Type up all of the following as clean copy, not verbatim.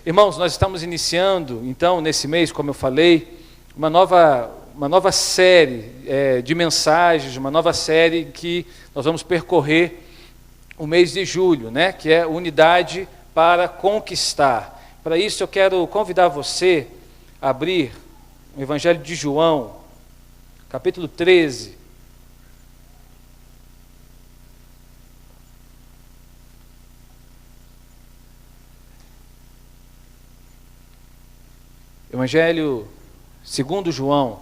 Irmãos, nós estamos iniciando, então, nesse mês, como eu falei, uma nova série de mensagens, uma nova série que nós vamos percorrer o mês de julho, né? Que é Unidade para Conquistar. Para isso, eu quero convidar você a abrir o Evangelho de João, capítulo 13. Evangelho segundo João,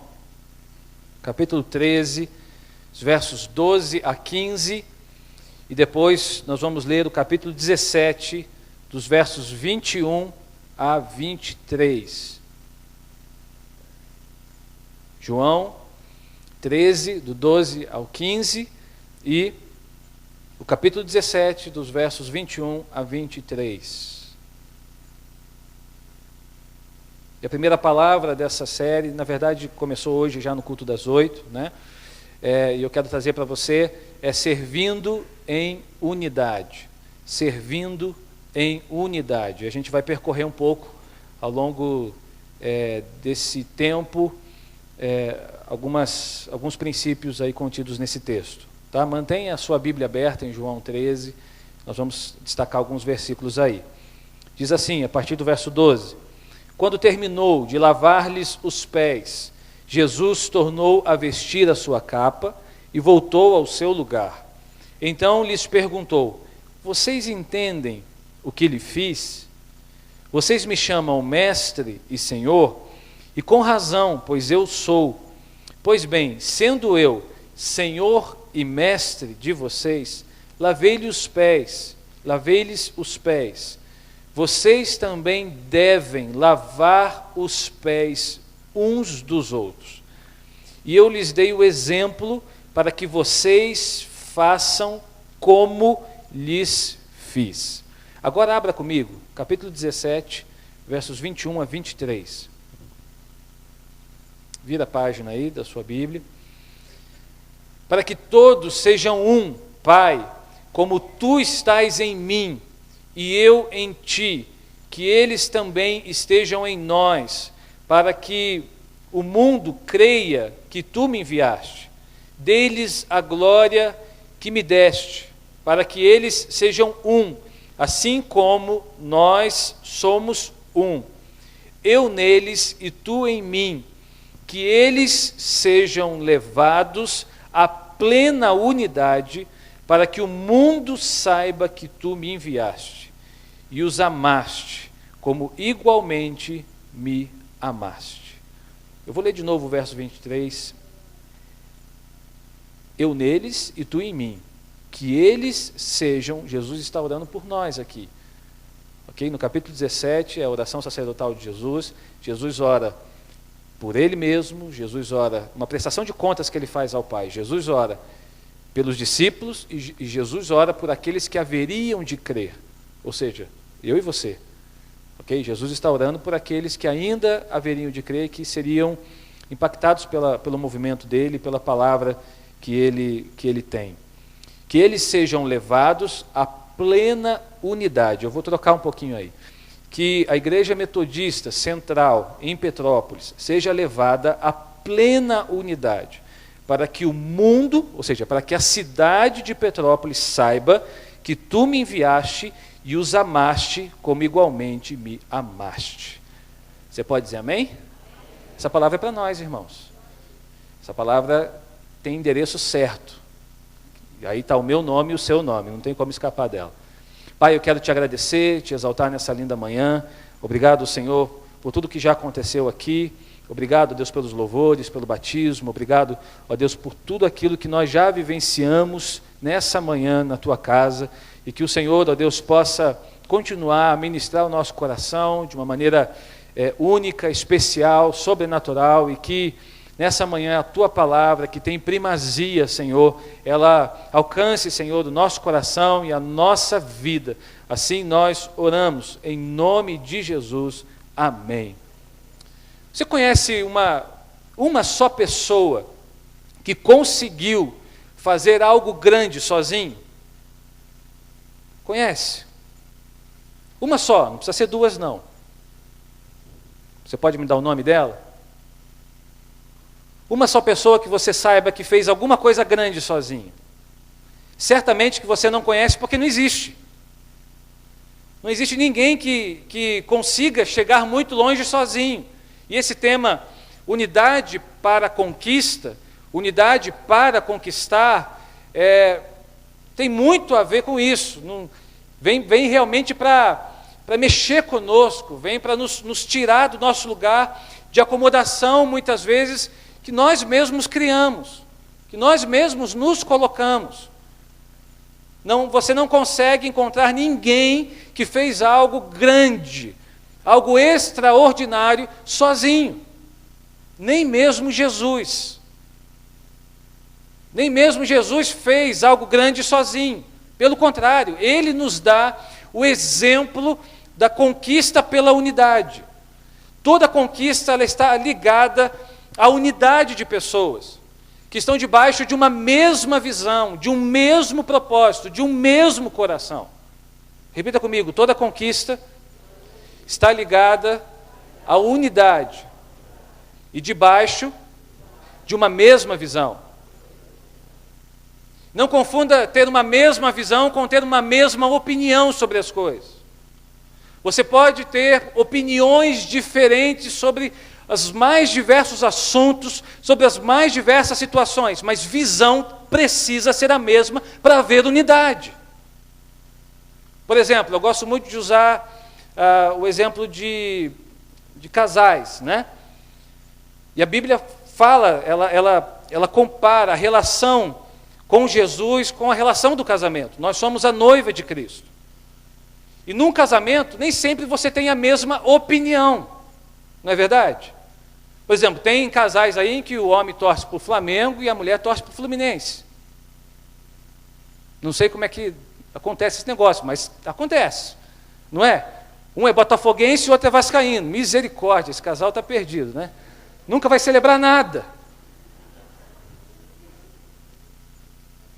capítulo 13, os versos 12 a 15, e depois nós vamos ler o capítulo 17, dos versos 21 a 23. João 13, do 12 ao 15, e o capítulo 17, dos versos 21 a 23. E a primeira palavra dessa série, na verdade, começou hoje já no culto das 8, né? E eu quero trazer para você, servindo em unidade. Servindo em unidade. A gente vai percorrer um pouco, ao longo desse tempo, alguns princípios aí contidos nesse texto. Tá? Mantenha a sua Bíblia aberta em João 13, nós vamos destacar alguns versículos aí. Diz assim, a partir do verso 12: Quando terminou de lavar-lhes os pés, Jesus tornou a vestir a sua capa e voltou ao seu lugar. Então lhes perguntou: Vocês entendem o que lhe fiz? Vocês me chamam Mestre e Senhor, e com razão, pois eu sou. Pois bem, sendo eu Senhor e Mestre de vocês, lavei-lhes os pés. Vocês também devem lavar os pés uns dos outros. E eu lhes dei o exemplo para que vocês façam como lhes fiz. Agora abra comigo, capítulo 17, versos 21 a 23. Vira a página aí da sua Bíblia. Para que todos sejam um, Pai, como tu estás em mim, e eu em ti, que eles também estejam em nós, para que o mundo creia que tu me enviaste. Dê-lhes a glória que me deste, para que eles sejam um, assim como nós somos um. Eu neles e tu em mim, que eles sejam levados à plena unidade, para que o mundo saiba que tu me enviaste e os amaste, como igualmente me amaste. Eu vou ler de novo o verso 23. Eu neles e tu em mim, que eles sejam, Jesus está orando por nós aqui. Ok? No capítulo 17, é a oração sacerdotal de Jesus. Jesus ora por ele mesmo, Jesus ora, uma prestação de contas que ele faz ao Pai. Jesus ora pelos discípulos e Jesus ora por aqueles que haveriam de crer, ou seja, eu e você. Ok? Jesus está orando por aqueles que ainda haveriam de crer, que seriam impactados pelo movimento dele, pela palavra que ele tem. Que eles sejam levados à plena unidade. Eu vou trocar um pouquinho aí. Que a Igreja Metodista Central em Petrópolis seja levada à plena unidade, para que o mundo, ou seja, para que a cidade de Petrópolis saiba que tu me enviaste e os amaste como igualmente me amaste. Você pode dizer amém? Essa palavra é para nós, irmãos. Essa palavra tem endereço certo. E aí está o meu nome e o seu nome, não tem como escapar dela. Pai, eu quero te agradecer, te exaltar nessa linda manhã. Obrigado, Senhor, por tudo que já aconteceu aqui. Obrigado, Deus, pelos louvores, pelo batismo. Obrigado, ó Deus, por tudo aquilo que nós já vivenciamos nessa manhã na tua casa. E que o Senhor, ó Deus, possa continuar a ministrar o nosso coração de uma maneira única, especial, sobrenatural. E que nessa manhã a tua palavra, que tem primazia, Senhor, ela alcance, Senhor, do nosso coração e a nossa vida. Assim nós oramos, em nome de Jesus. Amém. Você conhece uma só pessoa que conseguiu fazer algo grande sozinho? Conhece? Uma só, não precisa ser duas não. Você pode me dar o nome dela? Uma só pessoa que você saiba que fez alguma coisa grande sozinho. Certamente que você não conhece porque não existe. Não existe ninguém que consiga chegar muito longe sozinho. E esse tema, unidade para a conquista, unidade para conquistar, tem muito a ver com isso. Vem realmente para mexer conosco, vem para nos tirar do nosso lugar de acomodação, muitas vezes, que nós mesmos criamos, que nós mesmos nos colocamos. Você não consegue encontrar ninguém que fez algo grande, algo extraordinário sozinho. Nem mesmo Jesus. Nem mesmo Jesus fez algo grande sozinho. Pelo contrário, ele nos dá o exemplo da conquista pela unidade. Toda conquista ela está ligada à unidade de pessoas que estão debaixo de uma mesma visão, de um mesmo propósito, de um mesmo coração. Repita comigo, toda conquista está ligada à unidade e debaixo de uma mesma visão. Não confunda ter uma mesma visão com ter uma mesma opinião sobre as coisas. Você pode ter opiniões diferentes sobre os mais diversos assuntos, sobre as mais diversas situações, mas visão precisa ser a mesma para haver unidade. Por exemplo, eu gosto muito de usar o exemplo de casais, né? E a Bíblia fala, ela compara a relação com Jesus com a relação do casamento. Nós somos a noiva de Cristo. E num casamento, nem sempre você tem a mesma opinião, não é verdade? Por exemplo, tem casais aí em que o homem torce para o Flamengo e a mulher torce para o Fluminense. Não sei como é que acontece esse negócio, mas acontece, não é? Um é botafoguense e o outro é vascaíno. Misericórdia, esse casal está perdido, né? Nunca vai celebrar nada.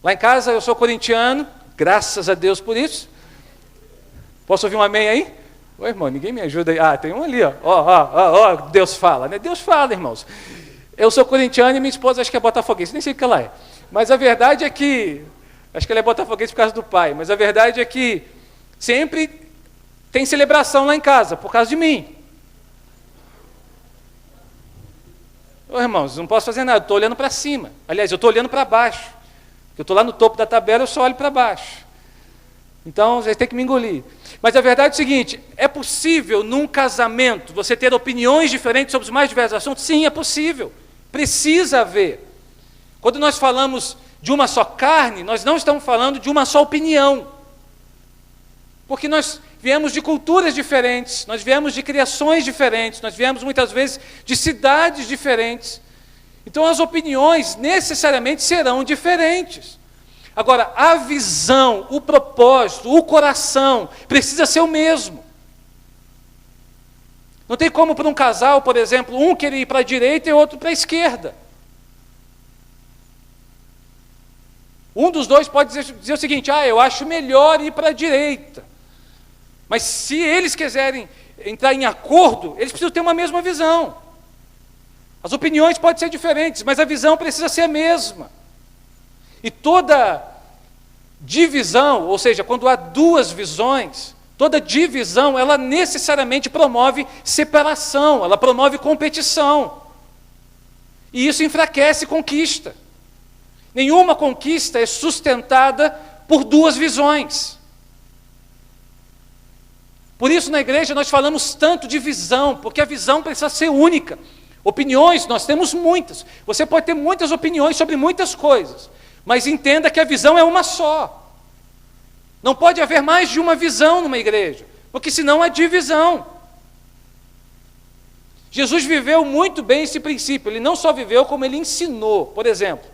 Lá em casa eu sou corintiano, graças a Deus por isso. Posso ouvir um amém aí? Ô irmão, ninguém me ajuda aí. Ah, tem um ali, ó. Ó, Deus fala, né? Deus fala, irmãos. Eu sou corintiano e minha esposa acho que é botafoguense, nem sei o que ela é. Mas a verdade é que, acho que ela é botafoguense por causa do pai, mas a verdade é que sempre tem celebração lá em casa, por causa de mim. Ô irmãos, não posso fazer nada, estou olhando para cima. Aliás, eu estou olhando para baixo. Eu estou lá no topo da tabela, eu só olho para baixo. Então, vocês têm que me engolir. Mas a verdade é o seguinte, é possível num casamento você ter opiniões diferentes sobre os mais diversos assuntos? Sim, é possível. Precisa haver. Quando nós falamos de uma só carne, nós não estamos falando de uma só opinião. Porque nós viemos de culturas diferentes, nós viemos de criações diferentes, nós viemos muitas vezes de cidades diferentes. Então as opiniões necessariamente serão diferentes. Agora, a visão, o propósito, o coração precisa ser o mesmo. Não tem como para um casal, por exemplo, um querer ir para a direita e outro para a esquerda. Um dos dois pode dizer o seguinte, eu acho melhor ir para a direita. Mas se eles quiserem entrar em acordo, eles precisam ter uma mesma visão. As opiniões podem ser diferentes, mas a visão precisa ser a mesma. E toda divisão, ou seja, quando há duas visões, toda divisão, ela necessariamente promove separação, ela promove competição. E isso enfraquece conquista. Nenhuma conquista é sustentada por duas visões. Por isso, na igreja, nós falamos tanto de visão, porque a visão precisa ser única. Opiniões, nós temos muitas. Você pode ter muitas opiniões sobre muitas coisas, mas entenda que a visão é uma só. Não pode haver mais de uma visão numa igreja, porque senão há divisão. Jesus viveu muito bem esse princípio. Ele não só viveu, como ele ensinou. Por exemplo,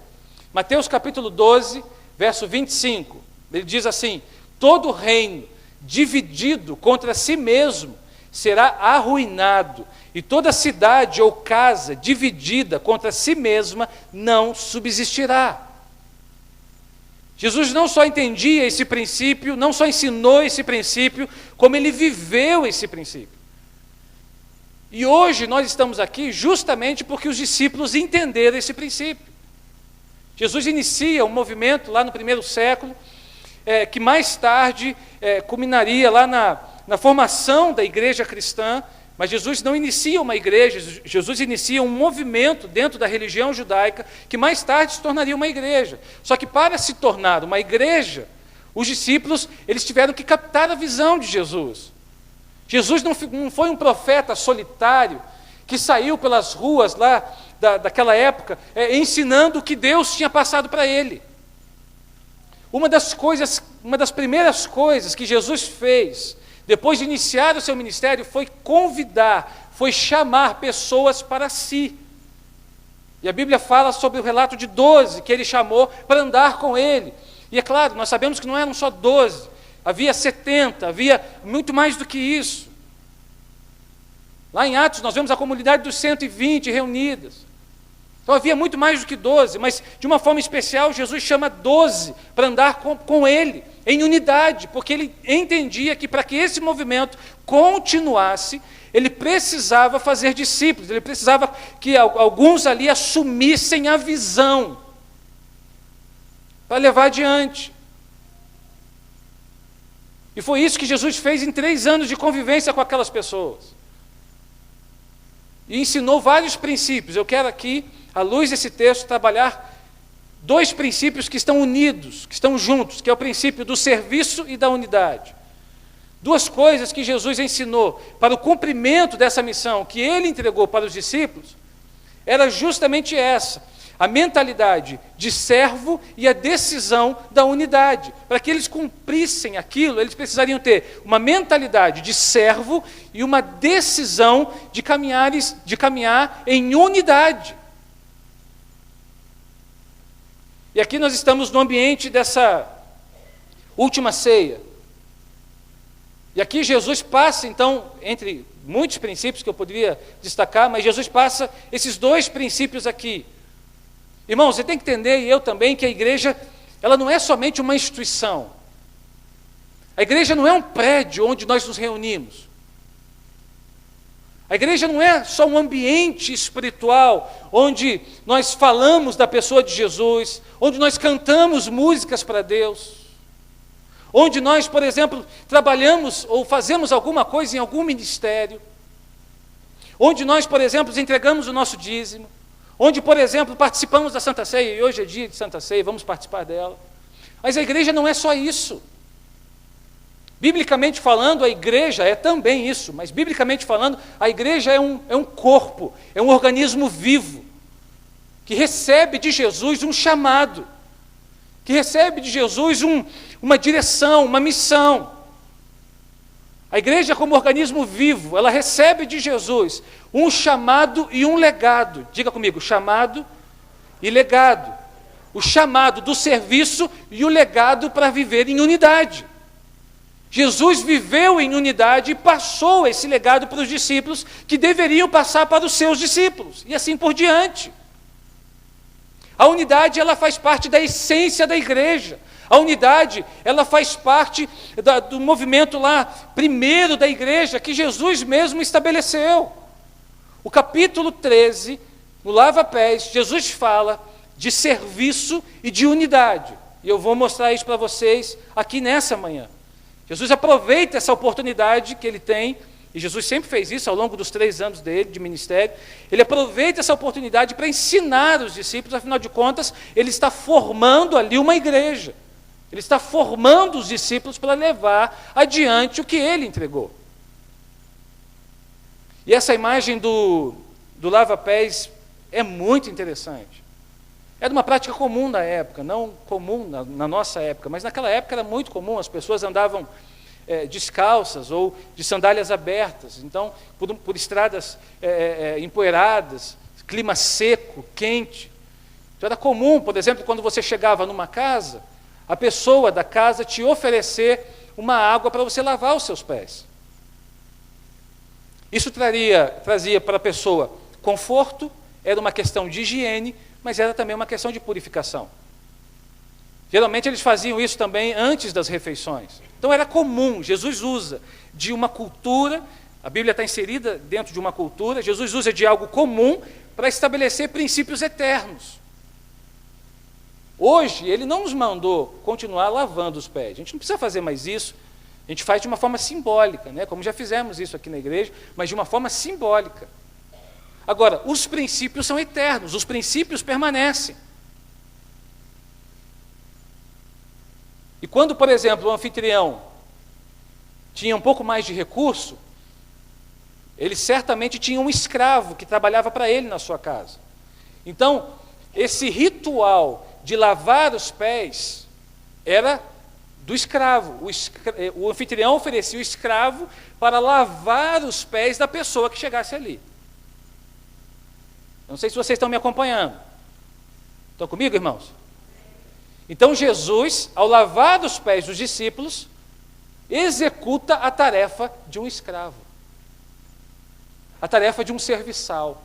Mateus capítulo 12, verso 25. Ele diz assim, todo reino dividido contra si mesmo será arruinado, e toda cidade ou casa dividida contra si mesma não subsistirá. Jesus não só entendia esse princípio, não só ensinou esse princípio, como ele viveu esse princípio. E hoje nós estamos aqui justamente porque os discípulos entenderam esse princípio. Jesus inicia um movimento lá no primeiro século, que mais tarde culminaria lá na formação da igreja cristã, mas Jesus não inicia uma igreja, Jesus inicia um movimento dentro da religião judaica, que mais tarde se tornaria uma igreja. Só que para se tornar uma igreja, os discípulos eles tiveram que captar a visão de Jesus. Jesus não foi um profeta solitário que saiu pelas ruas lá daquela época ensinando o que Deus tinha passado para ele. Uma das primeiras coisas que Jesus fez depois de iniciar o seu ministério foi convidar, foi chamar pessoas para si. E a Bíblia fala sobre o relato de 12 que ele chamou para andar com ele. E é claro, nós sabemos que não eram só 12, havia 70, havia muito mais do que isso. Lá em Atos nós vemos a comunidade dos 120 reunidas. Então havia muito mais do que 12, mas de uma forma especial Jesus chama 12 para andar com ele, em unidade, porque ele entendia que para que esse movimento continuasse, ele precisava fazer discípulos, ele precisava que alguns ali assumissem a visão para levar adiante. E foi isso que Jesus fez em 3 anos de convivência com aquelas pessoas. E ensinou vários princípios. Eu quero aqui, à luz desse texto, trabalhar 2 princípios que estão unidos, que estão juntos, que é o princípio do serviço e da unidade. 2 coisas que Jesus ensinou para o cumprimento dessa missão que ele entregou para os discípulos, era justamente essa, a mentalidade de servo e a decisão da unidade. Para que eles cumprissem aquilo, eles precisariam ter uma mentalidade de servo e uma decisão de caminhar em unidade. E aqui nós estamos no ambiente dessa última ceia. E aqui Jesus passa, então, entre muitos princípios que eu poderia destacar, mas Jesus passa esses 2 princípios aqui. Irmão, você tem que entender, e eu também, que a igreja, ela não é somente uma instituição. A igreja não é um prédio onde nós nos reunimos. A igreja não é só um ambiente espiritual, onde nós falamos da pessoa de Jesus, onde nós cantamos músicas para Deus, onde nós, por exemplo, trabalhamos ou fazemos alguma coisa em algum ministério, onde nós, por exemplo, entregamos o nosso dízimo, onde, por exemplo, participamos da Santa Ceia, e hoje é dia de Santa Ceia, vamos participar dela. Mas a igreja não é só isso. Biblicamente falando, a igreja é também isso, mas biblicamente falando, a igreja é um corpo, é um organismo vivo, que recebe de Jesus um chamado, que recebe de Jesus uma direção, uma missão. A igreja, como organismo vivo, ela recebe de Jesus um chamado e um legado. Diga comigo, chamado e legado. O chamado do serviço e o legado para viver em unidade. Jesus viveu em unidade e passou esse legado para os discípulos, que deveriam passar para os seus discípulos, e assim por diante. A unidade, ela faz parte da essência da igreja. A unidade, ela faz parte do movimento lá, primeiro da igreja, que Jesus mesmo estabeleceu. O capítulo 13, no Lava-Pés, Jesus fala de serviço e de unidade. E eu vou mostrar isso para vocês aqui nessa manhã. Jesus aproveita essa oportunidade que ele tem, e Jesus sempre fez isso ao longo dos 3 anos dele, de ministério. Ele aproveita essa oportunidade para ensinar os discípulos, afinal de contas, ele está formando ali uma igreja. Ele está formando os discípulos para levar adiante o que ele entregou. E essa imagem do lava-pés é muito interessante. Era uma prática comum na época, não comum na nossa época, mas naquela época era muito comum, as pessoas andavam descalças ou de sandálias abertas, então por estradas empoeiradas, clima seco, quente. Então era comum, por exemplo, quando você chegava numa casa, a pessoa da casa te oferecer uma água para você lavar os seus pés. Isso trazia para a pessoa conforto, era uma questão de higiene, mas era também uma questão de purificação. Geralmente eles faziam isso também antes das refeições. Então era comum, Jesus usa de uma cultura, A Bíblia está inserida dentro de uma cultura, Jesus usa de algo comum para estabelecer princípios eternos. Hoje, ele não nos mandou continuar lavando os pés. A gente não precisa fazer mais isso. A gente faz de uma forma simbólica, né? Como já fizemos isso aqui na igreja, mas de uma forma simbólica. Agora, os princípios são eternos, os princípios permanecem. E quando, por exemplo, o anfitrião tinha um pouco mais de recurso, ele certamente tinha um escravo que trabalhava para ele na sua casa. Então, esse ritual de lavar os pés era do escravo. O anfitrião oferecia o escravo para lavar os pés da pessoa que chegasse ali. Eu não sei se vocês estão me acompanhando. Estão comigo, irmãos? Então Jesus, ao lavar os pés dos discípulos, executa a tarefa de um escravo, a tarefa de um serviçal,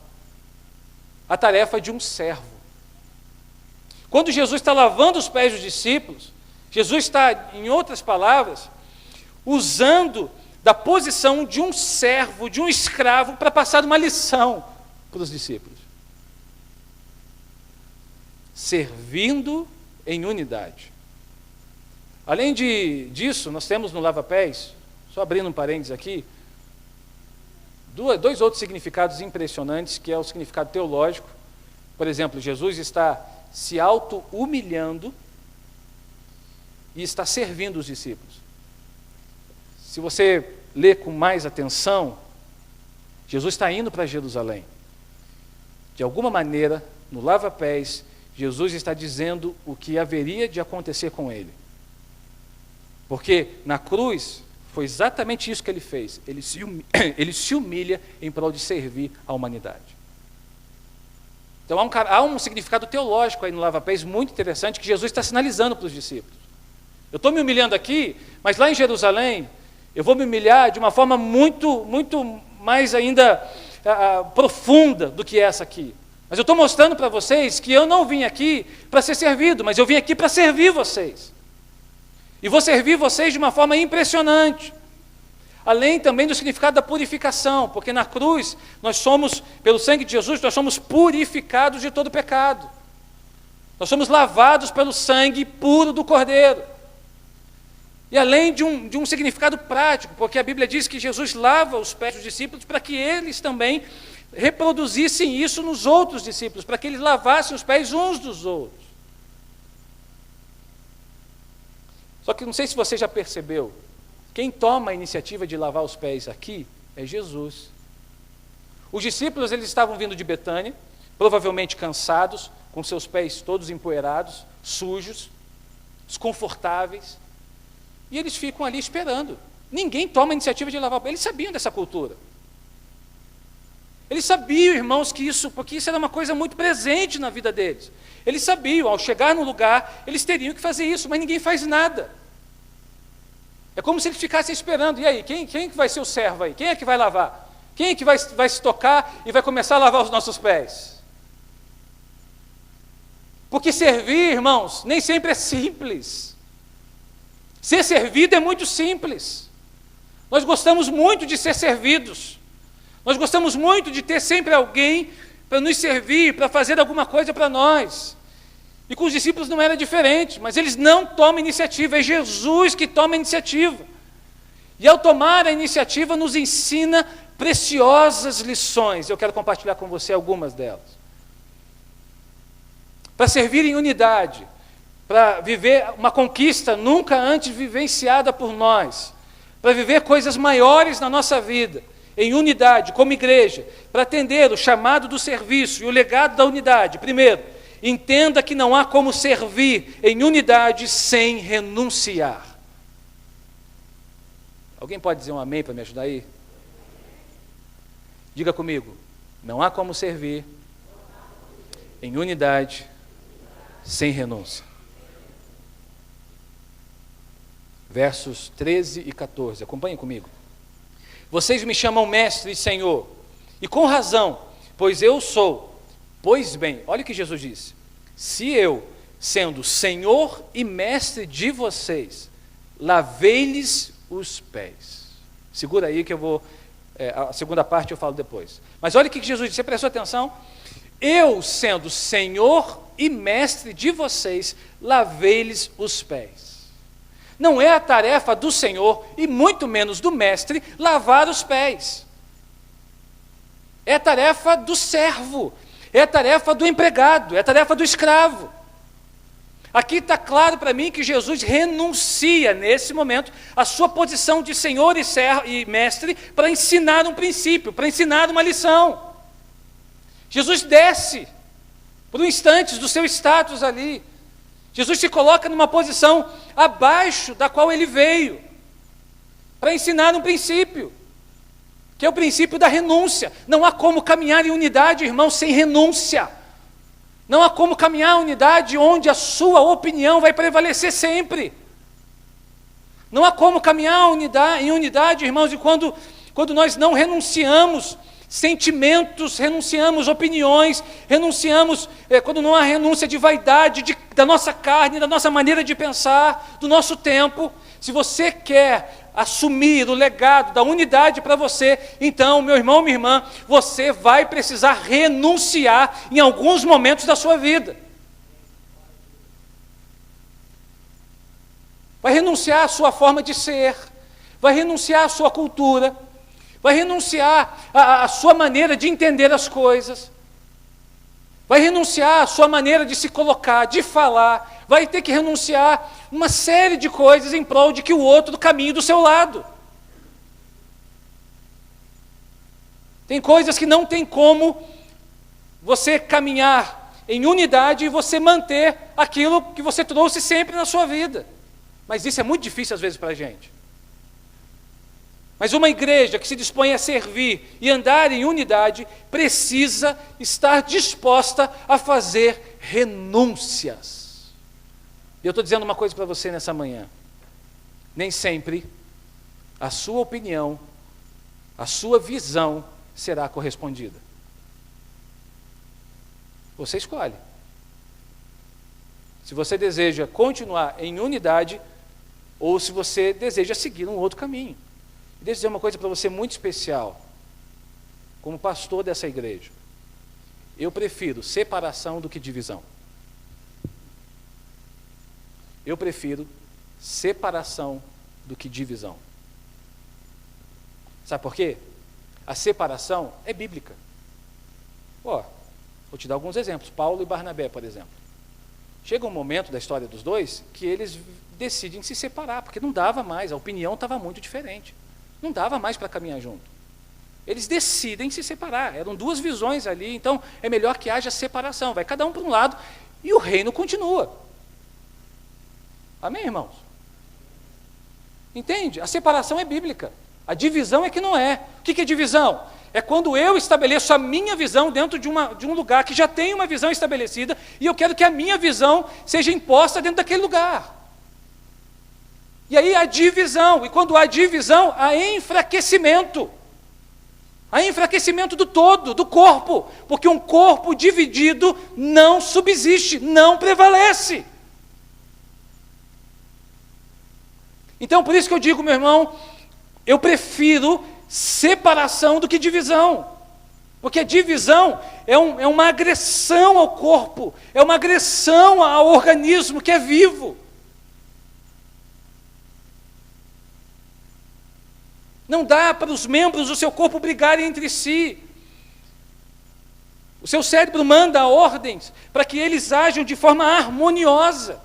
a tarefa de um servo. Quando Jesus está lavando os pés dos discípulos, Jesus está, em outras palavras, usando da posição de um servo, de um escravo, para passar uma lição para os discípulos. Servindo em unidade. Além disso, nós temos no lava-pés, só abrindo um parênteses aqui, dois outros significados impressionantes, que é o significado teológico. Por exemplo, Jesus está se auto-humilhando e está servindo os discípulos. Se você ler com mais atenção, Jesus está indo para Jerusalém. De alguma maneira, no lava-pés, Jesus está dizendo o que haveria de acontecer com ele. Porque na cruz foi exatamente isso que ele fez. Ele se humilha em prol de servir a humanidade. Então há um significado teológico aí no lava-pés muito interessante que Jesus está sinalizando para os discípulos. Eu estou me humilhando aqui, mas lá em Jerusalém eu vou me humilhar de uma forma muito mais ainda profunda do que essa aqui. Mas eu estou mostrando para vocês que eu não vim aqui para ser servido, mas eu vim aqui para servir vocês. E vou servir vocês de uma forma impressionante. Além também do significado da purificação, porque na cruz, nós somos, pelo sangue de Jesus, nós somos purificados de todo pecado. Nós somos lavados pelo sangue puro do Cordeiro. E além de um significado prático, porque a Bíblia diz que Jesus lava os pés dos discípulos para que eles também reproduzissem isso nos outros discípulos, para que eles lavassem os pés uns dos outros. Só que não sei se você já percebeu, quem toma a iniciativa de lavar os pés aqui é Jesus. Os discípulos, eles estavam vindo de Betânia, provavelmente cansados, com seus pés todos empoeirados, sujos, desconfortáveis, e eles ficam ali esperando. Ninguém toma a iniciativa de lavar os pés. Eles sabiam dessa cultura. Eles sabiam, irmãos, porque isso era uma coisa muito presente na vida deles. Eles sabiam, ao chegar no lugar, eles teriam que fazer isso, mas ninguém faz nada. É como se eles ficassem esperando. E aí, quem que vai ser o servo aí? Quem é que vai lavar? Quem é que vai se tocar e vai começar a lavar os nossos pés? Porque servir, irmãos, nem sempre é simples. Ser servido é muito simples. Nós gostamos muito de ser servidos. Nós gostamos muito de ter sempre alguém para nos servir, para fazer alguma coisa para nós. E com os discípulos não era diferente, mas eles não tomam iniciativa, é Jesus que toma a iniciativa. E ao tomar a iniciativa nos ensina preciosas lições. Eu quero compartilhar com você algumas delas. Para servir em unidade, para viver uma conquista nunca antes vivenciada por nós, para viver coisas maiores na nossa vida, em unidade, como igreja, para atender o chamado do serviço e o legado da unidade. Primeiro, entenda que não há como servir em unidade sem renunciar. Alguém pode dizer um amém para me ajudar aí? Diga comigo, não há como servir em unidade sem renúncia. Versos 13 e 14, acompanhem comigo. Vocês me chamam mestre e senhor, e com razão, pois eu sou. Pois bem, olha o que Jesus disse: se eu, sendo senhor e mestre de vocês, lavei-lhes os pés. Segura aí que eu vou A segunda parte eu falo depois. Mas olha o que Jesus disse, você prestou atenção? Eu, sendo Senhor e Mestre de vocês, lavei-lhes os pés. Não é a tarefa do Senhor, e muito menos do Mestre, lavar os pés. É a tarefa do servo, é a tarefa do empregado, é a tarefa do escravo. Aqui está claro para mim que Jesus renuncia, nesse momento, a sua posição de Senhor e Mestre para ensinar um princípio, para ensinar uma lição. Jesus desce, por um instante, do seu status ali. Jesus se coloca numa posição abaixo da qual ele veio, para ensinar um princípio, que é o princípio da renúncia. Não há como caminhar em unidade, irmão, sem renúncia. Não há como caminhar em unidade onde a sua opinião vai prevalecer sempre. Não há como caminhar em unidade, irmãos, e quando nós não renunciamos sentimentos, renunciamos opiniões, renunciamos, quando não há renúncia de vaidade, da nossa carne, da nossa maneira de pensar, do nosso tempo. Se você quer assumir o legado da unidade para você, então, meu irmão, minha irmã, você vai precisar renunciar em alguns momentos da sua vida. Vai renunciar à sua forma de ser, vai renunciar à sua cultura, vai renunciar à sua maneira de entender as coisas, vai renunciar à sua maneira de se colocar, de falar, vai ter que renunciar uma série de coisas em prol de que o outro caminhe do seu lado. Tem coisas que não tem como você caminhar em unidade e você manter aquilo que você trouxe sempre na sua vida. Mas isso é muito difícil às vezes para a gente. Mas uma igreja que se dispõe a servir e andar em unidade precisa estar disposta a fazer renúncias. E eu estou dizendo uma coisa para você nessa manhã. Nem sempre a sua opinião, a sua visão será correspondida. Você escolhe. Se você deseja continuar em unidade ou se você deseja seguir um outro caminho. Deixa eu dizer uma coisa para você muito especial. Como pastor dessa igreja, eu prefiro separação do que divisão. Eu prefiro separação do que divisão. Sabe por quê? A separação é bíblica. Vou te dar alguns exemplos. Paulo e Barnabé, por exemplo. Chega um momento da história dos dois que eles decidem se separar, porque não dava mais, a opinião estava muito diferente. Não dava mais para caminhar junto. Eles decidem se separar. Eram duas visões ali, então é melhor que haja separação. Vai cada um para um lado e o reino continua. Amém, irmãos? Entende? A separação é bíblica. A divisão é que não é. O que é divisão? É quando eu estabeleço a minha visão dentro de um lugar que já tem uma visão estabelecida e eu quero que a minha visão seja imposta dentro daquele lugar. E aí há divisão, e quando há divisão, há enfraquecimento. Há enfraquecimento do todo, do corpo, porque um corpo dividido não subsiste, não prevalece. Então, por isso que eu digo, meu irmão, eu prefiro separação do que divisão. Porque a divisão é uma agressão ao corpo, é uma agressão ao organismo que é vivo. Não dá para os membros do seu corpo brigarem entre si. O seu cérebro manda ordens para que eles ajam de forma harmoniosa.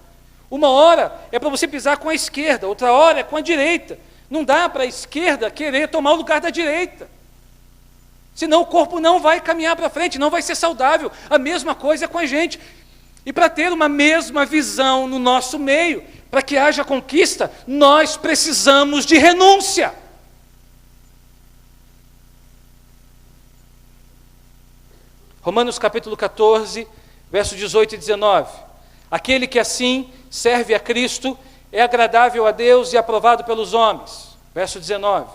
Uma hora é para você pisar com a esquerda, outra hora é com a direita. Não dá para a esquerda querer tomar o lugar da direita. Senão o corpo não vai caminhar para frente, não vai ser saudável. A mesma coisa é com a gente. E para ter uma mesma visão no nosso meio, para que haja conquista, nós precisamos de renúncia. Romanos capítulo 14, versos 18 e 19. Aquele que assim serve a Cristo é agradável a Deus e aprovado pelos homens. Verso 19.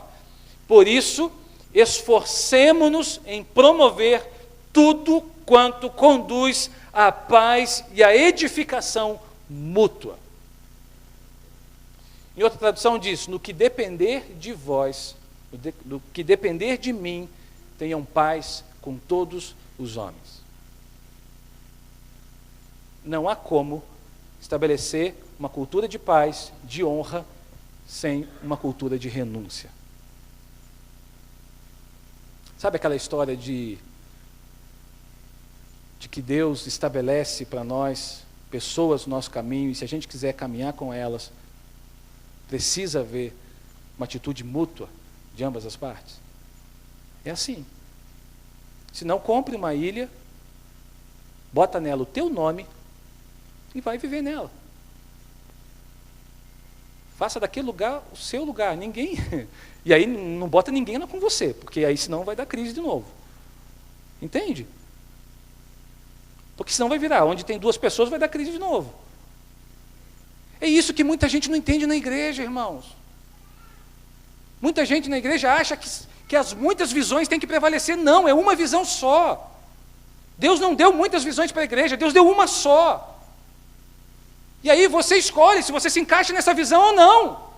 Por isso, esforcemo-nos em promover tudo quanto conduz à paz e à edificação mútua. Em outra tradução diz, no que depender de vós, do que depender de mim, tenham paz com todos os homens. Não há como estabelecer uma cultura de paz, de honra, sem uma cultura de renúncia. Sabe aquela história de que Deus estabelece para nós pessoas no nosso caminho, e se a gente quiser caminhar com elas, precisa haver uma atitude mútua de ambas as partes? É assim. Se não, compre uma ilha, bota nela o teu nome e vai viver nela. Faça daquele lugar o seu lugar. Ninguém. E aí não bota ninguém lá com você, porque aí senão vai dar crise de novo. Entende? Porque senão vai virar. Onde tem duas pessoas vai dar crise de novo. É isso que muita gente não entende na igreja, irmãos. Muita gente na igreja acha que as muitas visões têm que prevalecer. Não, é uma visão só. Deus não deu muitas visões para a igreja, Deus deu uma só. E aí você escolhe se você se encaixa nessa visão ou não.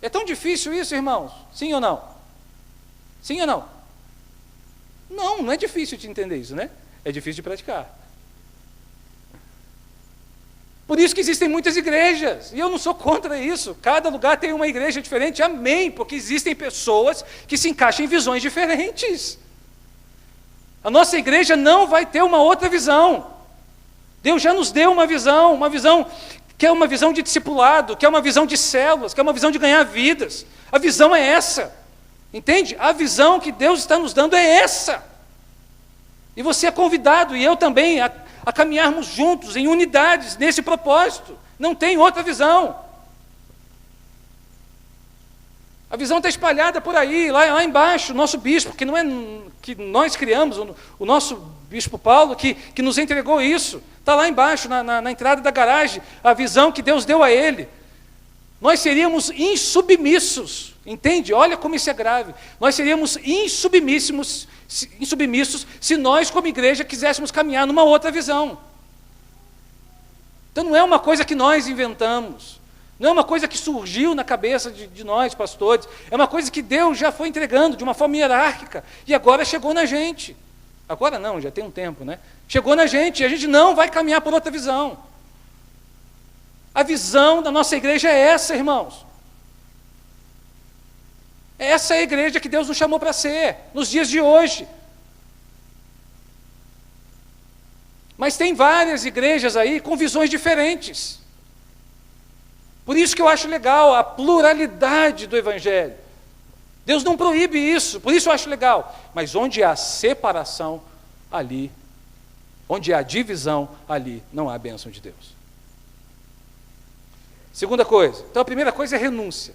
É tão difícil isso, irmãos? Sim ou não? Sim ou não? Não, não é difícil de entender isso, né? É difícil de praticar. Por isso que existem muitas igrejas, e eu não sou contra isso. Cada lugar tem uma igreja diferente, amém, porque existem pessoas que se encaixam em visões diferentes. A nossa igreja não vai ter uma outra visão. Deus já nos deu uma visão que é uma visão de discipulado, que é uma visão de células, que é uma visão de ganhar vidas. A visão é essa, entende? A visão que Deus está nos dando é essa. E você é convidado, e eu também, a caminharmos juntos, em unidades, nesse propósito. Não tem outra visão. A visão está espalhada por aí, lá embaixo, o nosso bispo, que não é que nós criamos, o nosso bispo Paulo, que nos entregou isso. Está lá embaixo, na entrada da garagem, a visão que Deus deu a ele. Nós seríamos insubmissos, entende? Olha como isso é grave. Nós seríamos insubmissos se nós, como igreja, quiséssemos caminhar numa outra visão. Então não é uma coisa que nós inventamos, não é uma coisa que surgiu na cabeça de nós, pastores, é uma coisa que Deus já foi entregando de uma forma hierárquica, e agora chegou na gente. Agora não, já tem um tempo, né? Chegou na gente, e a gente não vai caminhar por outra visão. A visão da nossa igreja é essa, irmãos. Essa é a igreja que Deus nos chamou para ser, nos dias de hoje. Mas tem várias igrejas aí com visões diferentes. Por isso que eu acho legal a pluralidade do Evangelho. Deus não proíbe isso, por isso eu acho legal. Mas onde há separação, ali, onde há divisão, ali não há bênção de Deus. Segunda coisa, então a primeira coisa é renúncia.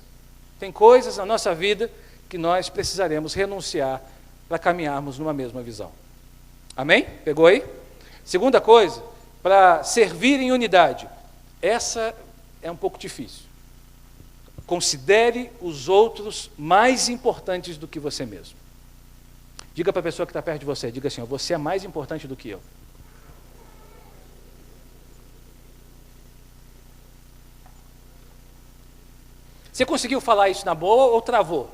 Tem coisas na nossa vida que nós precisaremos renunciar para caminharmos numa mesma visão. Amém? Pegou aí? Segunda coisa, para servir em unidade. Essa é um pouco difícil. Considere os outros mais importantes do que você mesmo. Diga para a pessoa que está perto de você, diga assim, você é mais importante do que eu. Você conseguiu falar isso na boa ou travou?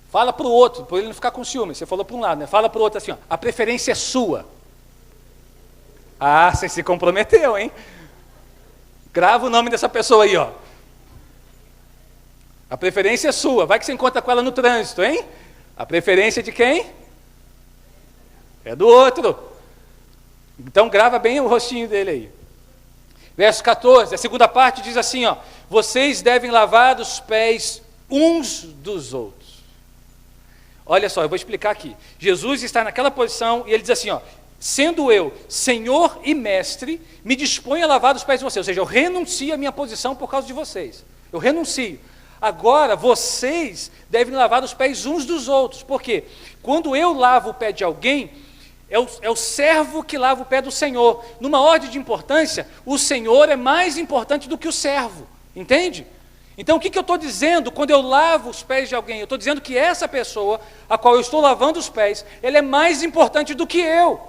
Fala para o outro, para ele não ficar com ciúme. Você falou para um lado, né? Fala para o outro assim, ó, a preferência é sua. Ah, você se comprometeu, hein? Grava o nome dessa pessoa aí, ó. A preferência é sua. Vai que você encontra com ela no trânsito, hein? A preferência de quem? É do outro. Então grava bem o rostinho dele aí. Verso 14, a segunda parte diz assim, ó, vocês devem lavar os pés uns dos outros. Olha só, eu vou explicar aqui. Jesus está naquela posição e ele diz assim, ó, sendo eu Senhor e Mestre, me disponho a lavar os pés de vocês. Ou seja, eu renuncio à minha posição por causa de vocês. Eu renuncio. Agora, vocês devem lavar os pés uns dos outros. Por quê? Quando eu lavo o pé de alguém, é o servo que lava o pé do Senhor. Numa ordem de importância, o Senhor é mais importante do que o servo. Entende? Então, o que eu estou dizendo quando eu lavo os pés de alguém? Eu estou dizendo que essa pessoa, a qual eu estou lavando os pés, ela é mais importante do que eu.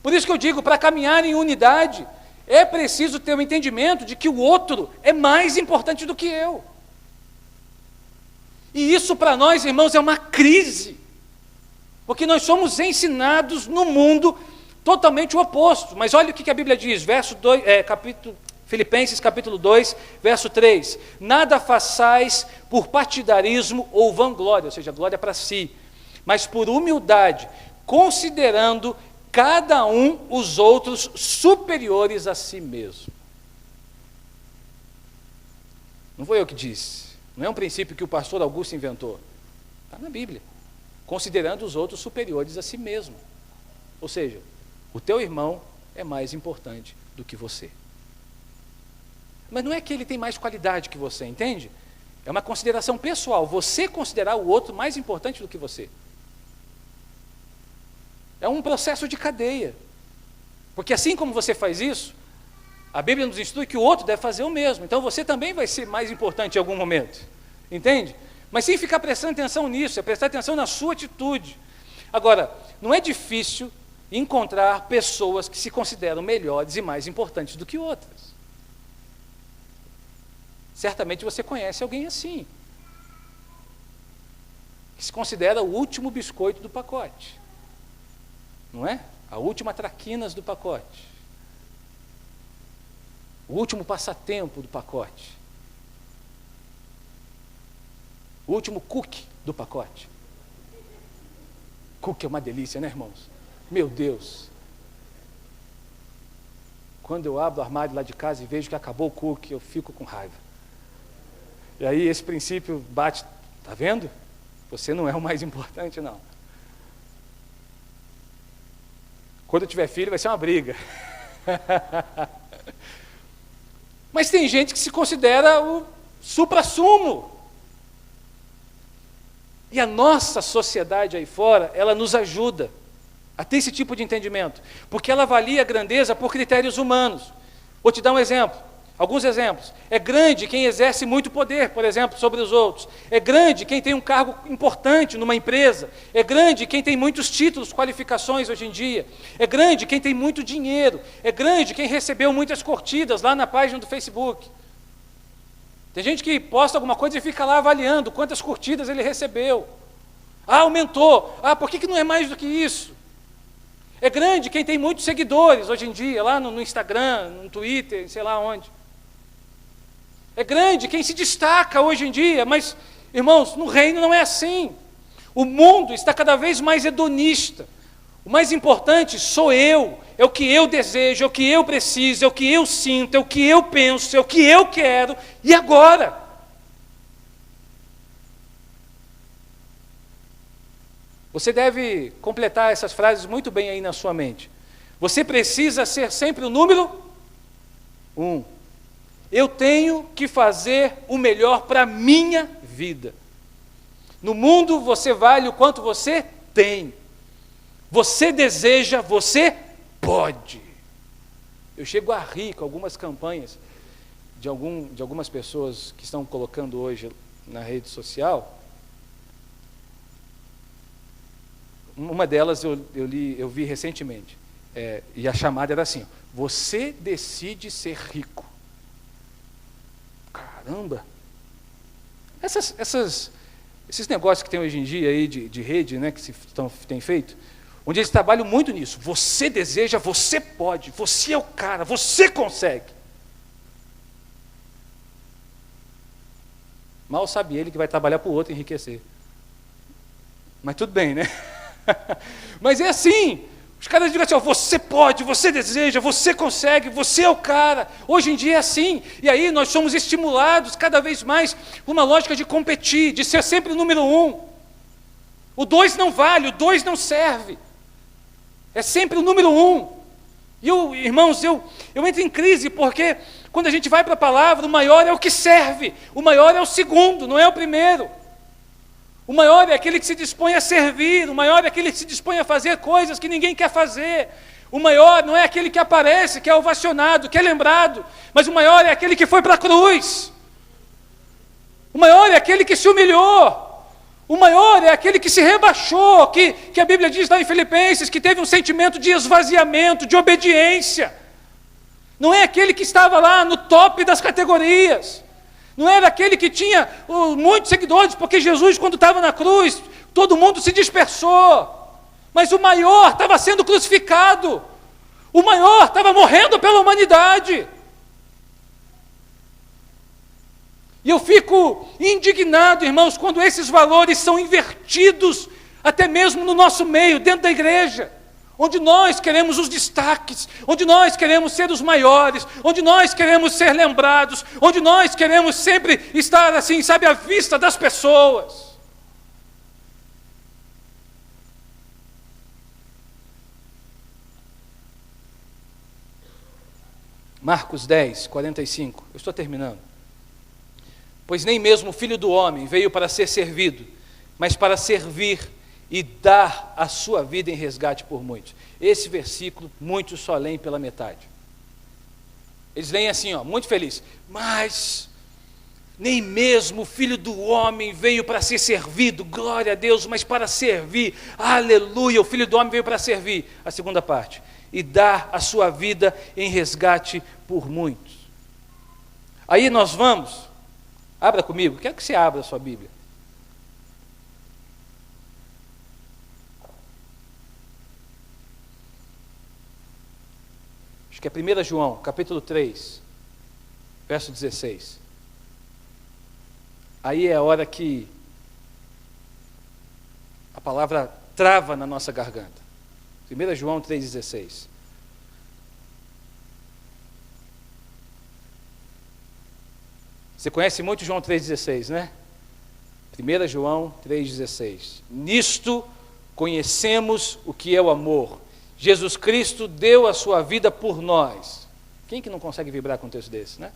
Por isso que eu digo, para caminhar em unidade, É preciso ter um entendimento de que o outro é mais importante do que eu. E isso para nós, irmãos, é uma crise. Porque nós somos ensinados no mundo totalmente o oposto. Mas olha o que a Bíblia diz, Filipenses capítulo 2, verso 3. Nada façais por partidarismo ou vanglória, ou seja, glória para si, mas por humildade, considerando cada um os outros superiores a si mesmo. Não foi eu que disse, não é um princípio que o pastor Augusto inventou, está na Bíblia. Considerando os outros superiores a si mesmo. Ou seja, o teu irmão é mais importante do que você. Mas não é que ele tem mais qualidade que você, entende? É uma consideração pessoal, você considerar o outro mais importante do que você. É um processo de cadeia. Porque assim como você faz isso, a Bíblia nos instrui que o outro deve fazer o mesmo. Então você também vai ser mais importante em algum momento. Entende? Mas sem ficar prestando atenção nisso, é prestar atenção na sua atitude. Agora, não é difícil encontrar pessoas que se consideram melhores e mais importantes do que outras. Certamente você conhece alguém assim, que se considera o último biscoito do pacote, não é? A última traquinas do pacote, o último passatempo do pacote, o último cookie do pacote. Cookie é uma delícia, né, irmãos? Meu Deus! Quando eu abro o armário lá de casa e vejo que acabou o cookie, eu fico com raiva. E aí esse princípio bate, tá vendo? Você não é o mais importante, não. Quando eu tiver filho vai ser uma briga. Mas tem gente que se considera o suprassumo. E a nossa sociedade aí fora, ela nos ajuda a ter esse tipo de entendimento, porque ela avalia a grandeza por critérios humanos. Vou te dar um exemplo, alguns exemplos. É grande quem exerce muito poder, por exemplo, sobre os outros. É grande quem tem um cargo importante numa empresa. É grande quem tem muitos títulos, qualificações hoje em dia. É grande quem tem muito dinheiro. É grande quem recebeu muitas curtidas lá na página do Facebook. Tem gente que posta alguma coisa e fica lá avaliando quantas curtidas ele recebeu. Ah, aumentou. Ah, por que não é mais do que isso? É grande quem tem muitos seguidores hoje em dia, lá no Instagram, no Twitter, sei lá onde. É grande quem se destaca hoje em dia, mas, irmãos, no reino não é assim. O mundo está cada vez mais hedonista. O mais importante sou eu, é o que eu desejo, é o que eu preciso, é o que eu sinto, é o que eu penso, é o que eu quero, e agora? Você deve completar essas frases muito bem aí na sua mente. Você precisa ser sempre o número 1. Eu tenho que fazer o melhor para a minha vida. No mundo você vale o quanto você tem. Você deseja, você pode. Eu chego a rir com algumas campanhas de algumas pessoas que estão colocando hoje na rede social. Uma delas eu vi recentemente, e a chamada era assim: você decide ser rico. Caramba! Esses negócios que tem hoje em dia aí de rede, né, que tem feito, onde eles trabalham muito nisso. Você deseja, você pode, você é o cara, você consegue. Mal sabe ele que vai trabalhar para o outro enriquecer. Mas tudo bem, né? Mas é assim. Os caras dizem assim: ó, você pode, você deseja, você consegue, você é o cara. Hoje em dia é assim. E aí nós somos estimulados cada vez mais por uma lógica de competir, de ser sempre o número 1. O 2 não vale, o 2 não serve. É sempre o número 1. E irmãos, eu entro em crise, porque quando a gente vai para a palavra, o maior é o que serve. O maior é o segundo, não é o primeiro. O maior é aquele que se dispõe a servir. O maior é aquele que se dispõe a fazer coisas que ninguém quer fazer. O maior não é aquele que aparece, que é ovacionado, que é lembrado. Mas o maior é aquele que foi para a cruz. O maior é aquele que se humilhou. O maior é aquele que se rebaixou, que a Bíblia diz lá em Filipenses, que teve um sentimento de esvaziamento, de obediência. Não é aquele que estava lá no top das categorias. Não era aquele que tinha muitos seguidores, porque Jesus, quando estava na cruz, todo mundo se dispersou. Mas o maior estava sendo crucificado. O maior estava morrendo pela humanidade. E eu fico indignado, irmãos, quando esses valores são invertidos, até mesmo no nosso meio, dentro da igreja, onde nós queremos os destaques, onde nós queremos ser os maiores, onde nós queremos ser lembrados, onde nós queremos sempre estar assim, sabe, à vista das pessoas. Marcos 10, 45, eu estou terminando. Pois nem mesmo o Filho do Homem veio para ser servido, mas para servir e dar a sua vida em resgate por muitos. Esse versículo, muitos só leem pela metade. Eles leem assim, muito feliz. Mas nem mesmo o Filho do Homem veio para ser servido, glória a Deus, mas para servir, aleluia, o Filho do Homem veio para servir. A segunda parte, e dar a sua vida em resgate por muitos. Aí nós vamos, abra comigo, quero que você abra a sua Bíblia. Acho que é 1 João, capítulo 3, verso 16. Aí é a hora que a palavra trava na nossa garganta. 1 João 3,16. Você conhece muito João 3,16, né? 1 João 3,16. Nisto conhecemos o que é o amor. Jesus Cristo deu a sua vida por nós. Quem que não consegue vibrar com um texto desse, né?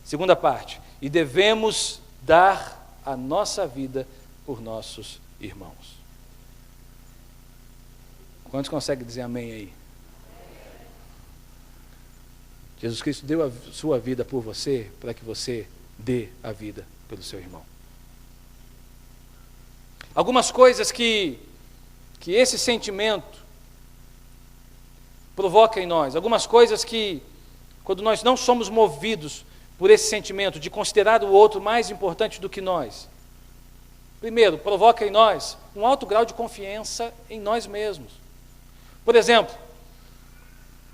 Segunda parte. E devemos dar a nossa vida por nossos irmãos. Quantos conseguem dizer amém aí? Jesus Cristo deu a sua vida por você, para que você dê a vida pelo seu irmão. Algumas coisas que esse sentimento provoca em nós, algumas coisas que, quando nós não somos movidos por esse sentimento de considerar o outro mais importante do que nós, primeiro, provoca em nós um alto grau de confiança em nós mesmos. Por exemplo,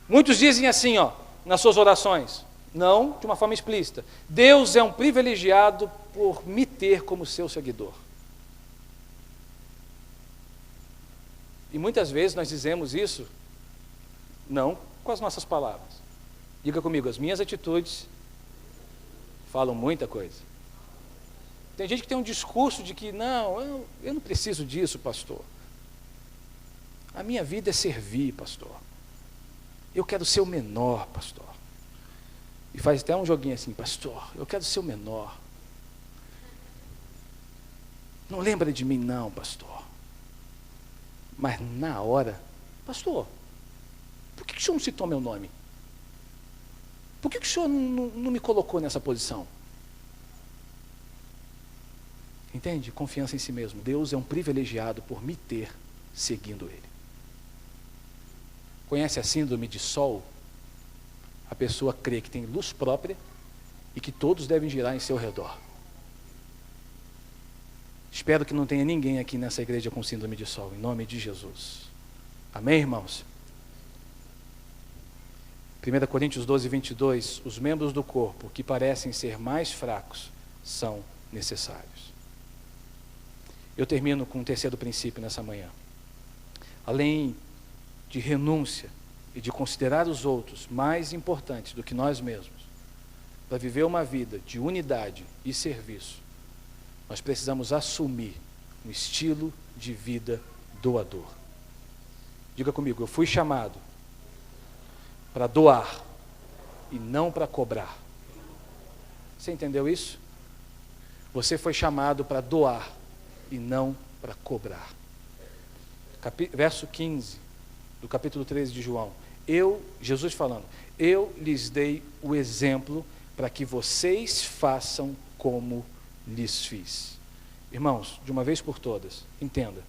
muitos dizem assim, nas suas orações, não de uma forma explícita: Deus é um privilegiado por me ter como seu seguidor. E muitas vezes nós dizemos isso, não com as nossas palavras. Diga comigo, as minhas atitudes falam muita coisa. Tem gente que tem um discurso de que, não, eu não preciso disso, pastor. A minha vida é servir, pastor. Eu quero ser o menor, pastor. E faz até um joguinho assim, pastor, eu quero ser o menor. Não lembra de mim não, pastor. Mas na hora, pastor, por que o senhor não citou meu nome? Por que o senhor não me colocou nessa posição? Entende? Confiança em si mesmo. Deus é um privilegiado por me ter seguindo Ele. Conhece a síndrome de Sol? A pessoa crê que tem luz própria e que todos devem girar em seu redor. Espero que não tenha ninguém aqui nessa igreja com síndrome de Sol, em nome de Jesus. Amém, irmãos? 1 Coríntios 12, 22, os membros do corpo que parecem ser mais fracos são necessários. Eu termino com um terceiro princípio nessa manhã. Além de renúncia e de considerar os outros mais importantes do que nós mesmos, para viver uma vida de unidade e serviço, nós precisamos assumir um estilo de vida doador. Diga comigo, eu fui chamado para doar e não para cobrar. Você entendeu isso? Você foi chamado para doar e não para cobrar. Verso 15 do capítulo 13 de João. Jesus falando, eu lhes dei o exemplo para que vocês façam como lhes fiz. Irmãos, de uma vez por todas, entenda,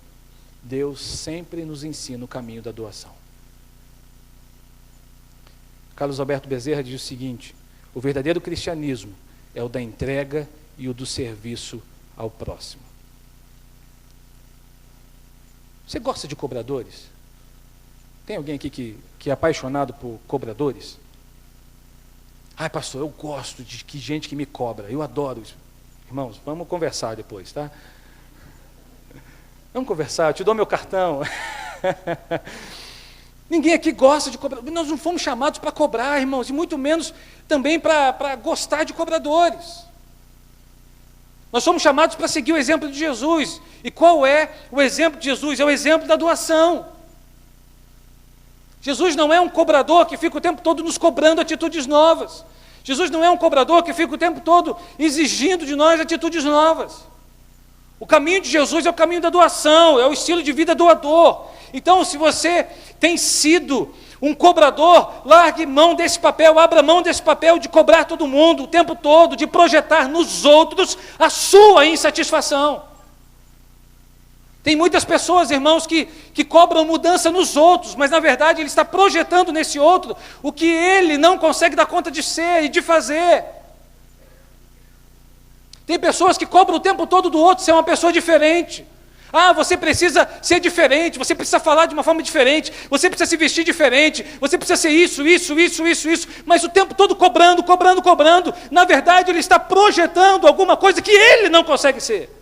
Deus sempre nos ensina o caminho da doação. Carlos Alberto Bezerra diz o seguinte: o verdadeiro cristianismo é o da entrega e o do serviço ao próximo. Você gosta de cobradores? Tem alguém aqui que é apaixonado por cobradores? Ai, pastor, eu gosto de gente que me cobra, eu adoro isso. Irmãos, vamos conversar depois, tá? Vamos conversar, eu te dou meu cartão. Ninguém aqui gosta de cobrar. Nós não fomos chamados para cobrar, irmãos, e muito menos também para gostar de cobradores. Nós somos chamados para seguir o exemplo de Jesus. E qual é o exemplo de Jesus? É o exemplo da doação. Jesus não é um cobrador que fica o tempo todo nos cobrando atitudes novas. Jesus não é um cobrador que fica o tempo todo exigindo de nós atitudes novas. O caminho de Jesus é o caminho da doação, é o estilo de vida doador. Então, se você tem sido um cobrador, largue mão desse papel, abra mão desse papel de cobrar todo mundo o tempo todo, de projetar nos outros a sua insatisfação. Tem muitas pessoas, irmãos, que cobram mudança nos outros, mas na verdade ele está projetando nesse outro o que ele não consegue dar conta de ser e de fazer. Tem pessoas que cobram o tempo todo do outro ser uma pessoa diferente. Ah, você precisa ser diferente, você precisa falar de uma forma diferente, você precisa se vestir diferente, você precisa ser isso, mas o tempo todo cobrando. Na verdade, ele está projetando alguma coisa que ele não consegue ser.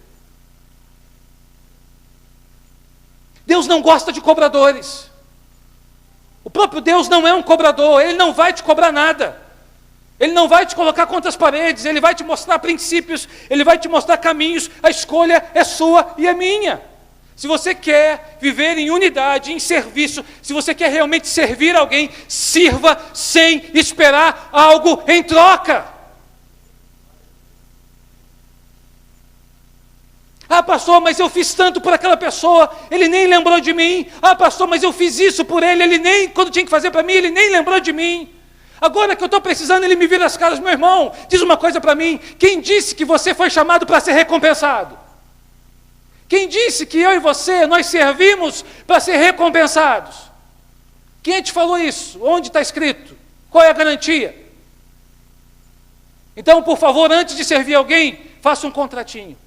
Deus não gosta de cobradores. O próprio Deus não é um cobrador, Ele não vai te cobrar nada. Ele não vai te colocar contra as paredes, Ele vai te mostrar princípios, Ele vai te mostrar caminhos, a escolha é sua e é minha. Se você quer viver em unidade, em serviço, se você quer realmente servir alguém, sirva sem esperar algo em troca. Ah, pastor, mas eu fiz tanto por aquela pessoa, ele nem lembrou de mim. Ah, pastor, mas eu fiz isso por ele, quando tinha que fazer para mim, ele nem lembrou de mim. Agora que eu estou precisando, ele me vira as caras. Meu irmão, diz uma coisa para mim: quem disse que você foi chamado para ser recompensado? Quem disse que eu e você, nós servimos para ser recompensados? Quem te falou isso? Onde está escrito? Qual é a garantia? Então, por favor, antes de servir alguém, faça um contratinho.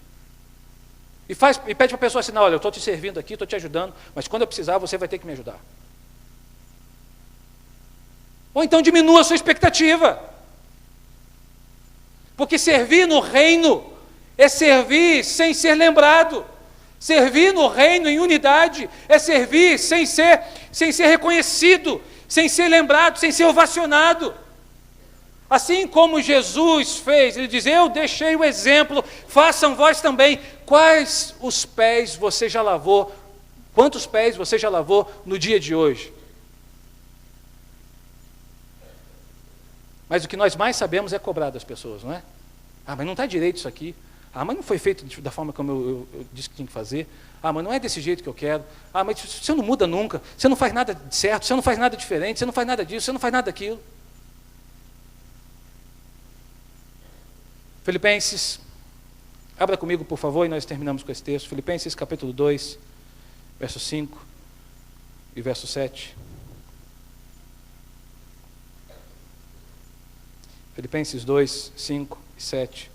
E pede para a pessoa assim: olha, eu estou te servindo aqui, estou te ajudando, mas quando eu precisar, você vai ter que me ajudar. Ou então diminua a sua expectativa. Porque servir no reino é servir sem ser lembrado. Servir no reino em unidade é servir sem ser reconhecido, sem ser lembrado, sem ser ovacionado. Assim como Jesus fez, ele diz: eu deixei o exemplo, façam vós também. Quais os pés você já lavou? Quantos pés você já lavou no dia de hoje? Mas o que nós mais sabemos é cobrar das pessoas, não é? Ah, mas não está direito isso aqui. Ah, mas não foi feito da forma como eu disse que tinha que fazer. Ah, mas não é desse jeito que eu quero. Ah, mas você não muda nunca. Você não faz nada certo, você não faz nada diferente, você não faz nada disso, você não faz nada daquilo. Filipenses, abra comigo, por favor, e nós terminamos com esse texto. Filipenses capítulo 2, verso 5 e verso 7. Filipenses 2, 5 e 7.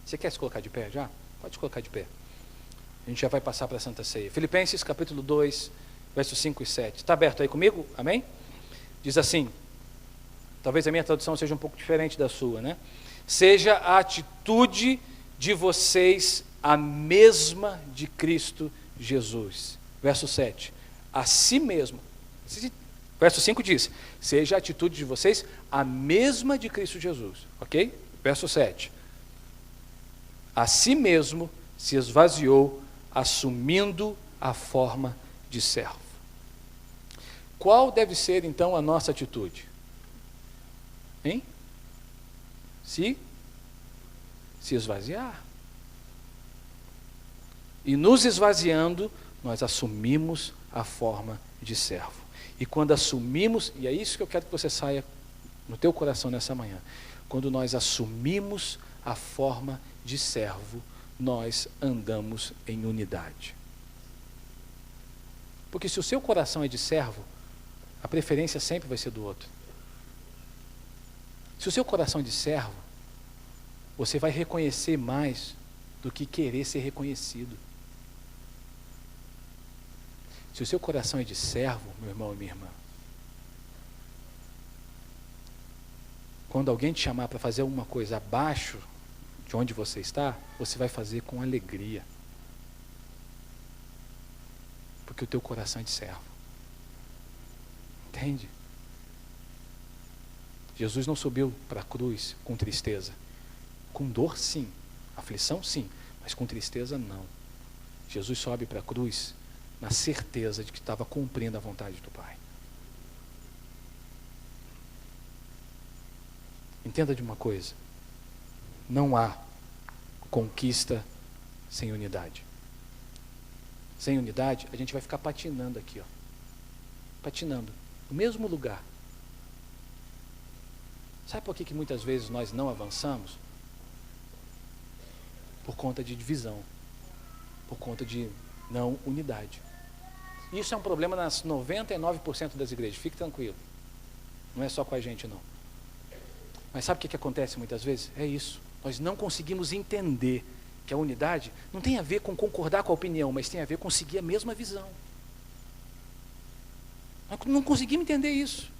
Você quer se colocar de pé já? Pode se colocar de pé. A gente já vai passar para a Santa Ceia. Filipenses capítulo 2, versos 5 e 7. Está aberto aí comigo? Amém? Diz assim, talvez a minha tradução seja um pouco diferente da sua, né? Seja a atitude de vocês a mesma de Cristo Jesus. Verso 7. A si mesmo. Verso 5 diz, seja a atitude de vocês a mesma de Cristo Jesus. Ok? Verso 7. A si mesmo se esvaziou, assumindo a forma de servo. Qual deve ser, então, a nossa atitude? Hein? Se esvaziar. E nos esvaziando, nós assumimos a forma de servo. E quando assumimos, e é isso que eu quero que você saia no teu coração nessa manhã, quando nós assumimos a forma de servo, nós andamos em unidade. Porque se o seu coração é de servo, a preferência sempre vai ser do outro. Se o seu coração é de servo, você vai reconhecer mais do que querer ser reconhecido. Se o seu coração é de servo, meu irmão e minha irmã, quando alguém te chamar para fazer alguma coisa abaixo de onde você está, você vai fazer com alegria. Porque o teu coração é de servo. Entende? Jesus não subiu para a cruz com tristeza. Com dor, sim. Aflição, sim. Mas com tristeza, não. Jesus sobe para a cruz na certeza de que estava cumprindo a vontade do Pai. Entenda de uma coisa. Não há conquista sem unidade. Sem unidade, a gente vai ficar patinando aqui, ó. Patinando. No mesmo lugar. Sabe por que muitas vezes nós não avançamos? Por conta de divisão. Por conta de não unidade. Isso é um problema nas 99% das igrejas. Fique tranquilo. Não é só com a gente, não. Mas sabe o que acontece muitas vezes? É isso. Nós não conseguimos entender que a unidade não tem a ver com concordar com a opinião, mas tem a ver com seguir a mesma visão. Nós não conseguimos entender isso.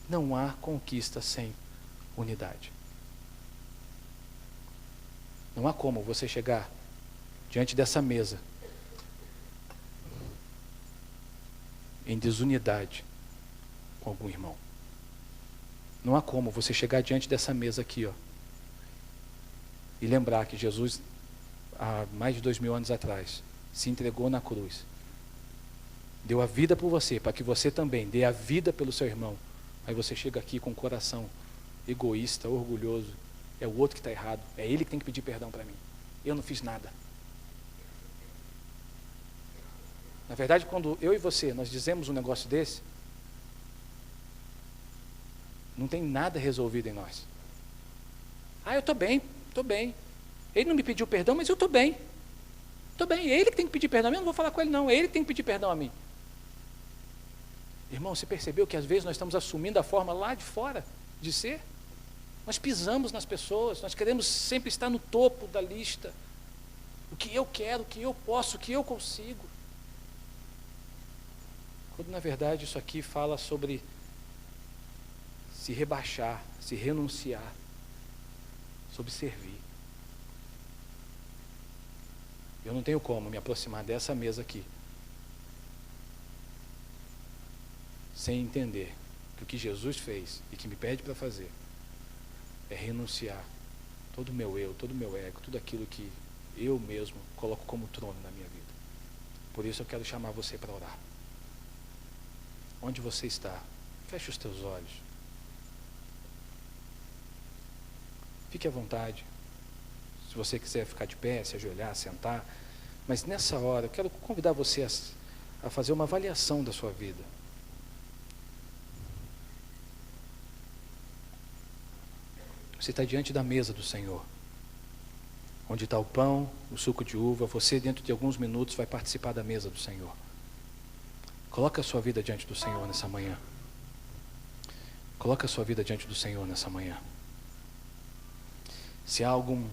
Não há conquista sem unidade. Não há como você chegar diante dessa mesa em desunidade com algum irmão. Não há como você chegar diante dessa mesa aqui, ó, e lembrar que Jesus, há mais de 2000 anos atrás, se entregou na cruz, deu a vida por você, para que você também dê a vida pelo seu irmão. Aí você chega aqui com o coração egoísta, orgulhoso. É o outro que está errado. É ele que tem que pedir perdão para mim. Eu não fiz nada. Na verdade, quando eu e você, nós dizemos um negócio desse, não tem nada resolvido em nós. Ah, eu estou bem, estou bem. Ele não me pediu perdão, mas eu estou bem. Estou bem, é ele que tem que pedir perdão a mim, eu não vou falar com ele não, é ele que tem que pedir perdão a mim. Irmão, você percebeu que às vezes nós estamos assumindo a forma lá de fora de ser? Nós pisamos nas pessoas, nós queremos sempre estar no topo da lista. O que eu quero, o que eu posso, o que eu consigo. Quando na verdade isso aqui fala sobre se rebaixar, se renunciar, sobre servir. Eu não tenho como me aproximar dessa mesa aqui sem entender que o que Jesus fez e que me pede para fazer é renunciar todo o meu eu, todo o meu ego, tudo aquilo que eu mesmo coloco como trono na minha vida. Por isso eu quero chamar você para orar. Onde você está, feche os teus olhos. Fique à vontade. Se você quiser ficar de pé, se ajoelhar, sentar. Mas nessa hora, eu quero convidar você a fazer uma avaliação da sua vida. Você está diante da mesa do Senhor, onde está o pão, o suco de uva. Você, dentro de alguns minutos, vai participar da mesa do Senhor. Coloca a sua vida diante do Senhor nessa manhã. Coloca a sua vida diante do Senhor nessa manhã. Se há alguma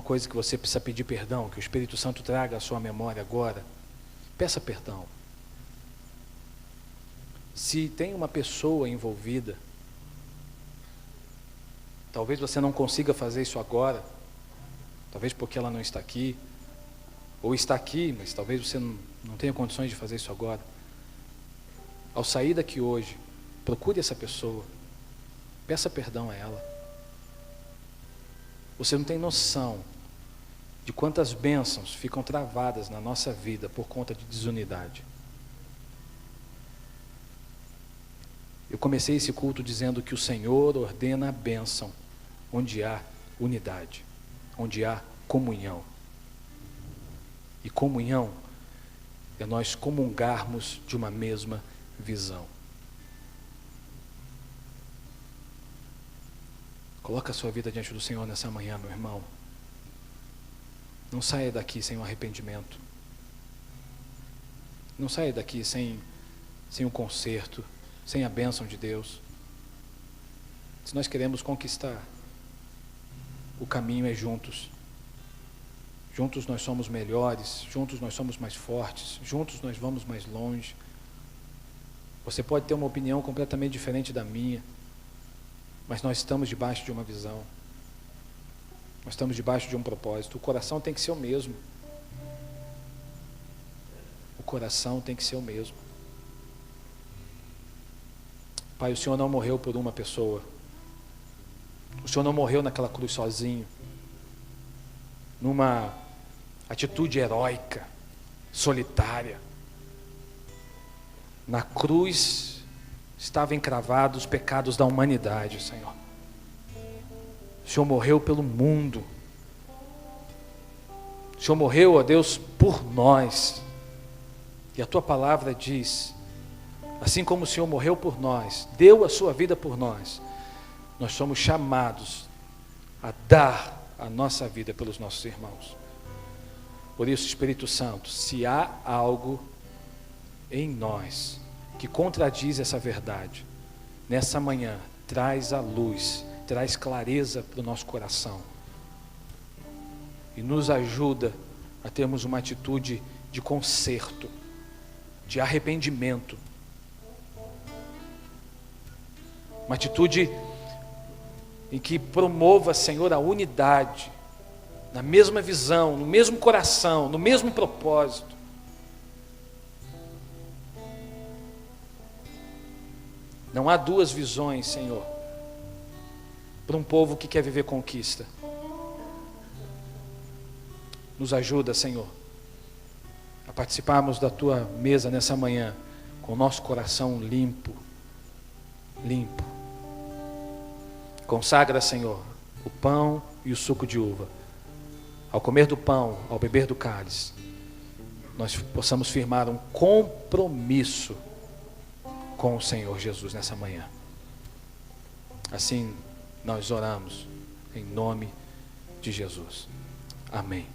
coisa que você precisa pedir perdão, que o Espírito Santo traga à sua memória agora, peça perdão. Se tem uma pessoa envolvida, talvez você não consiga fazer isso agora, talvez porque ela não está aqui, ou está aqui, mas talvez você não tenha condições de fazer isso agora. Ao sair daqui hoje, procure essa pessoa, peça perdão a ela. Você não tem noção de quantas bênçãos ficam travadas na nossa vida por conta de desunidade. Eu comecei esse culto dizendo que o Senhor ordena a bênção onde há unidade, onde há comunhão. E comunhão é nós comungarmos de uma mesma visão. Coloca a sua vida diante do Senhor nessa manhã, meu irmão. Não saia daqui sem um arrependimento. Não saia daqui sem um conserto, sem a bênção de Deus. Se nós queremos conquistar, o caminho é juntos. Juntos nós somos melhores, juntos nós somos mais fortes, juntos nós vamos mais longe. Você pode ter uma opinião completamente diferente da minha, mas nós estamos debaixo de uma visão. Nós estamos debaixo de um propósito. O coração tem que ser o mesmo. O coração tem que ser o mesmo. Pai, o Senhor não morreu por uma pessoa. O Senhor não morreu naquela cruz sozinho, numa atitude heróica, solitária. Na cruz estavam encravados os pecados da humanidade, Senhor. O Senhor morreu pelo mundo. O Senhor morreu, ó Deus, por nós. E a Tua palavra diz, assim como o Senhor morreu por nós, deu a Sua vida por nós, nós somos chamados a dar a nossa vida pelos nossos irmãos. Por isso, Espírito Santo, se há algo em nós que contradiz essa verdade, nessa manhã, traz a luz, traz clareza para o nosso coração e nos ajuda a termos uma atitude de conserto, de arrependimento, uma atitude em que promova, Senhor, a unidade, na mesma visão, no mesmo coração, no mesmo propósito. Não há duas visões, Senhor, para um povo que quer viver conquista. Nos ajuda, Senhor, a participarmos da Tua mesa nessa manhã, com o nosso coração limpo. Consagra, Senhor, o pão e o suco de uva. Ao comer do pão, ao beber do cálice, nós possamos firmar um compromisso com o Senhor Jesus nessa manhã. Assim nós oramos em nome de Jesus. Amém.